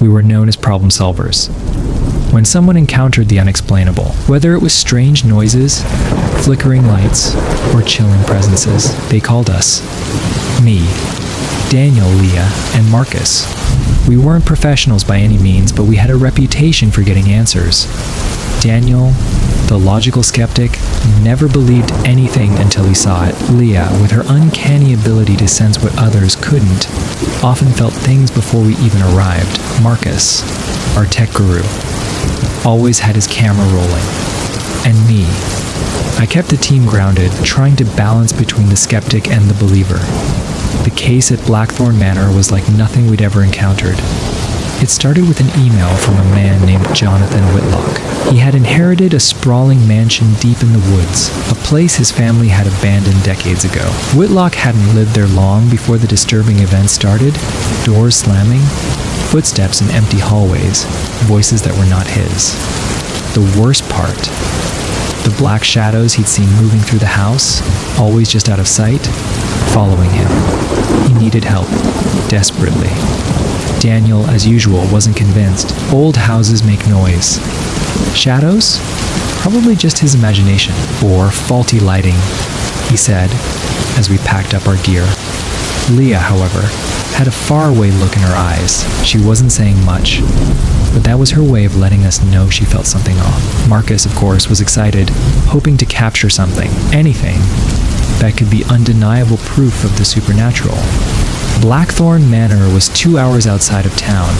We were known as problem solvers. When someone encountered the unexplainable, whether it was strange noises, flickering lights, or chilling presences, they called us. Me, Daniel, Leah, and Marcus. We weren't professionals by any means, but we had a reputation for getting answers. Daniel, the logical skeptic, never believed anything until he saw it. Leah, with her uncanny ability to sense what others couldn't, often felt things before we even arrived. Marcus, our tech guru, always had his camera rolling. And me, I kept the team grounded, trying to balance between the skeptic and the believer. The case at Blackthorn Manor was like nothing we'd ever encountered. It started with an email from a man named Jonathan Whitlock. He had inherited a sprawling mansion deep in the woods, a place his family had abandoned decades ago. Whitlock hadn't lived there long before the disturbing event started. Doors slamming, footsteps in empty hallways, voices that were not his. The worst part, the black shadows he'd seen moving through the house, always just out of sight, following him. He needed help, desperately. Daniel, as usual, wasn't convinced. Old houses make noise. Shadows? Probably just his imagination. Or faulty lighting, he said, as we packed up our gear. Leah, however, had a faraway look in her eyes. She wasn't saying much, but that was her way of letting us know she felt something off. Marcus, of course, was excited, hoping to capture something, anything, that could be undeniable proof of the supernatural. Blackthorn Manor was 2 hours outside of town,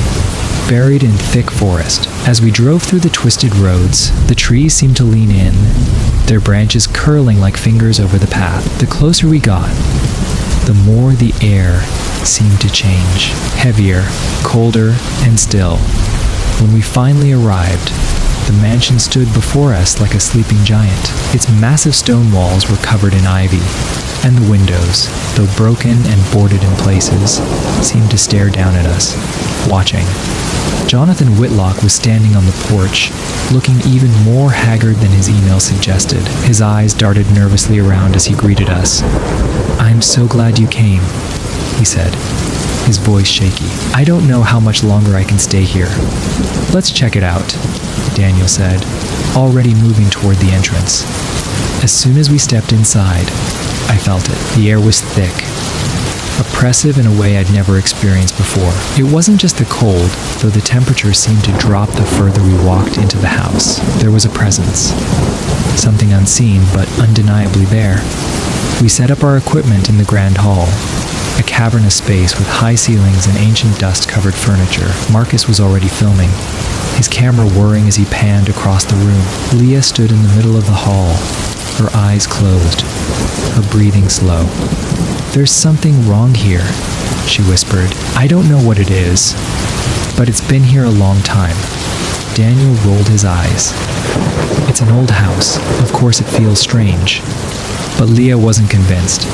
buried in thick forest. As we drove through the twisted roads, the trees seemed to lean in, their branches curling like fingers over the path. The closer we got, the more the air seemed to change, heavier, colder, and still. When we finally arrived, the mansion stood before us like a sleeping giant. Its massive stone walls were covered in ivy, and the windows, though broken and boarded in places, seemed to stare down at us, watching. Jonathan Whitlock was standing on the porch, looking even more haggard than his email suggested. His eyes darted nervously around as he greeted us. "I'm so glad you came," he said, his voice shaky. "I don't know how much longer I can stay here." "Let's check it out," Daniel said, already moving toward the entrance. As soon as we stepped inside, I felt it. The air was thick, oppressive in a way I'd never experienced before. It wasn't just the cold, though the temperature seemed to drop the further we walked into the house. There was a presence, something unseen but undeniably there. We set up our equipment in the grand hall, a cavernous space with high ceilings and ancient dust-covered furniture. Marcus was already filming, his camera whirring as he panned across the room. Leah stood in the middle of the hall, her eyes closed, her breathing slow. "There's something wrong here," she whispered. "I don't know what it is, but it's been here a long time." Daniel rolled his eyes. "It's an old house. Of course it feels strange." But Leah wasn't convinced.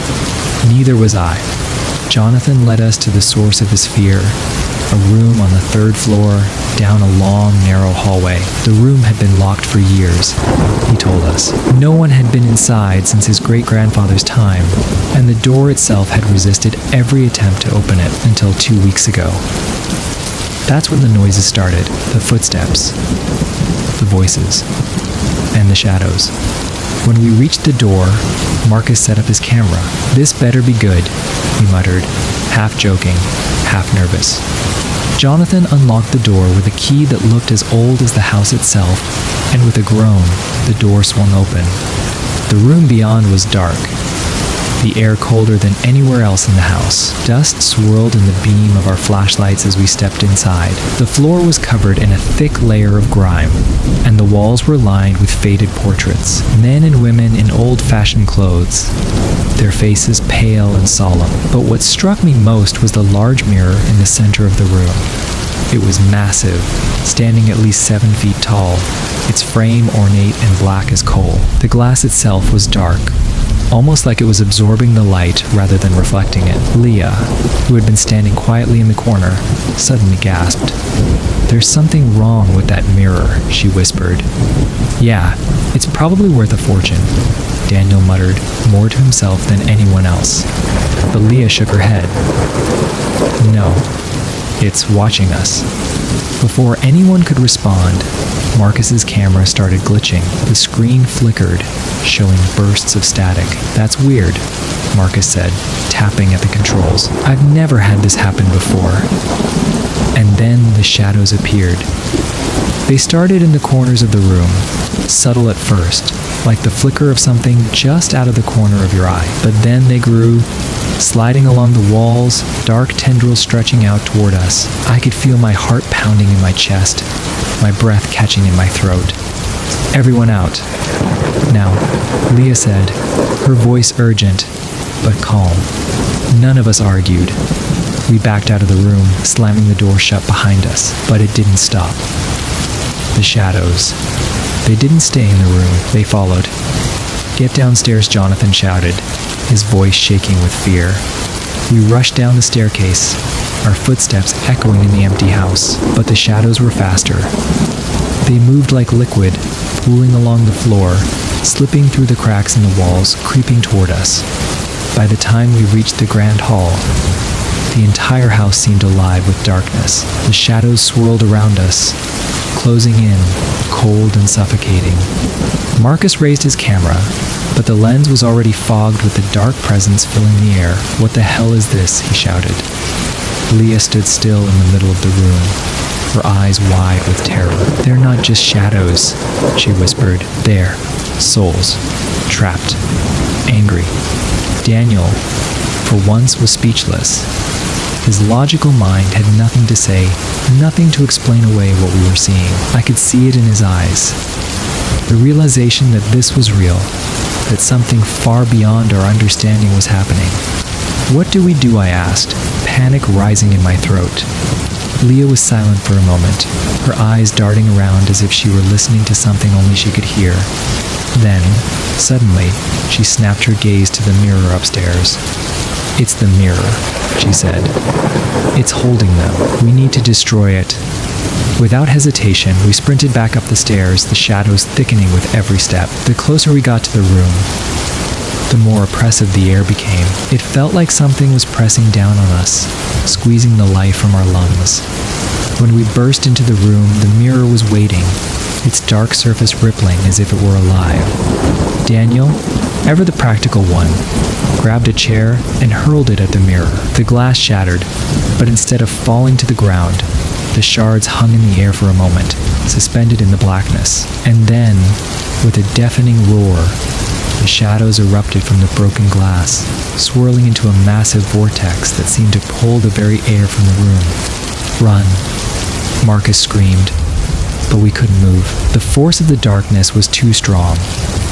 Neither was I. Jonathan led us to the source of his fear, a room on the 3rd floor, down a long, narrow hallway. The room had been locked for years, he told us. No one had been inside since his great-grandfather's time, and the door itself had resisted every attempt to open it until 2 weeks ago. That's when the noises started, the footsteps, the voices, and the shadows. When we reached the door, Marcus set up his camera. "This better be good," he muttered, half joking, half nervous. Jonathan unlocked the door with a key that looked as old as the house itself, and with a groan, the door swung open. The room beyond was dark, the air colder than anywhere else in the house. Dust swirled in the beam of our flashlights as we stepped inside. The floor was covered in a thick layer of grime, and the walls were lined with faded portraits. Men and women in old-fashioned clothes, their faces pale and solemn. But what struck me most was the large mirror in the center of the room. It was massive, standing at least 7 feet tall, its frame ornate and black as coal. The glass itself was dark, almost like it was absorbing the light rather than reflecting it. Leah, who had been standing quietly in the corner, suddenly gasped. "There's something wrong with that mirror," she whispered. "Yeah, it's probably worth a fortune," Daniel muttered, more to himself than anyone else. But Leah shook her head. "No, It's watching us. Before anyone could respond, Marcus's camera started glitching. The screen flickered, showing bursts of static. That's weird, Marcus said, tapping at the controls. I've never had this happen before. And then the shadows appeared. They started in the corners of the room, subtle at first, like the flicker of something just out of the corner of your eye. But then they grew, sliding along the walls, dark tendrils stretching out toward us. I could feel my heart pounding in my chest, my breath catching in my throat. Everyone out. Now, Leah said, her voice urgent, but calm. None of us argued. We backed out of the room, slamming the door shut behind us, but it didn't stop. The shadows. They didn't stay in the room, they followed. Get downstairs, Jonathan shouted, his voice shaking with fear. We rushed down the staircase, our footsteps echoing in the empty house, but the shadows were faster. They moved like liquid, pooling along the floor, slipping through the cracks in the walls, creeping toward us. By the time we reached the grand hall, the entire house seemed alive with darkness. The shadows swirled around us, closing in, cold and suffocating. Marcus raised his camera, but the lens was already fogged with the dark presence filling the air. What the hell is this? He shouted. Leah stood still in the middle of the room, her eyes wide with terror. They're not just shadows, she whispered. They're souls, trapped, angry. Daniel, for once, was speechless. His logical mind had nothing to say, nothing to explain away what we were seeing. I could see it in his eyes. The realization that this was real, that something far beyond our understanding was happening. What do we do? I asked, panic rising in my throat. Leah was silent for a moment, her eyes darting around as if she were listening to something only she could hear. Then, suddenly, she snapped her gaze to the mirror upstairs. It's the mirror, she said. It's holding them. We need to destroy it. Without hesitation, we sprinted back up the stairs, the shadows thickening with every step. The closer we got to the room, the more oppressive the air became. It felt like something was pressing down on us, squeezing the life from our lungs. When we burst into the room, the mirror was waiting, its dark surface rippling as if it were alive. Daniel, ever the practical one, grabbed a chair and hurled it at the mirror. The glass shattered, but instead of falling to the ground, the shards hung in the air for a moment, suspended in the blackness. And then, with a deafening roar, the shadows erupted from the broken glass, swirling into a massive vortex that seemed to pull the very air from the room. Run, Marcus screamed, but we couldn't move. The force of the darkness was too strong,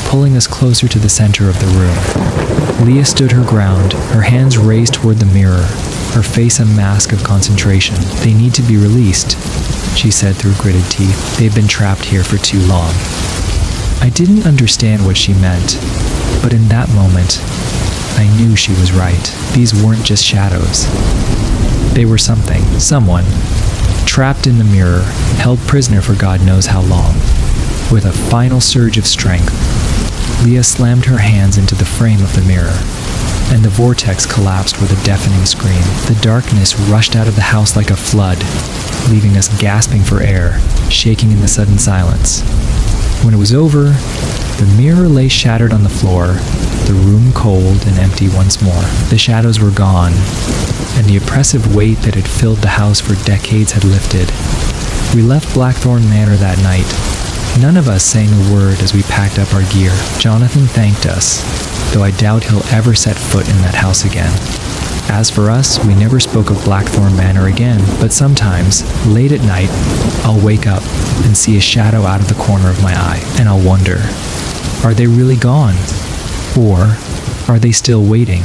pulling us closer to the center of the room. Leah stood her ground, her hands raised toward the mirror, her face a mask of concentration. They need to be released, she said through gritted teeth. They've been trapped here for too long. I didn't understand what she meant, but in that moment, I knew she was right. These weren't just shadows. They were something, someone, trapped in the mirror, held prisoner for God knows how long. With a final surge of strength, Leah slammed her hands into the frame of the mirror, and the vortex collapsed with a deafening scream. The darkness rushed out of the house like a flood, leaving us gasping for air, shaking in the sudden silence. When it was over, the mirror lay shattered on the floor, the room cold and empty once more. The shadows were gone, and the oppressive weight that had filled the house for decades had lifted. We left Blackthorn Manor that night, none of us saying a word as we packed up our gear. Jonathan thanked us, though I doubt he'll ever set foot in that house again. As for us, we never spoke of Blackthorn Manor again, but sometimes, late at night, I'll wake up and see a shadow out of the corner of my eye, and I'll wonder, are they really gone? Or are they still waiting?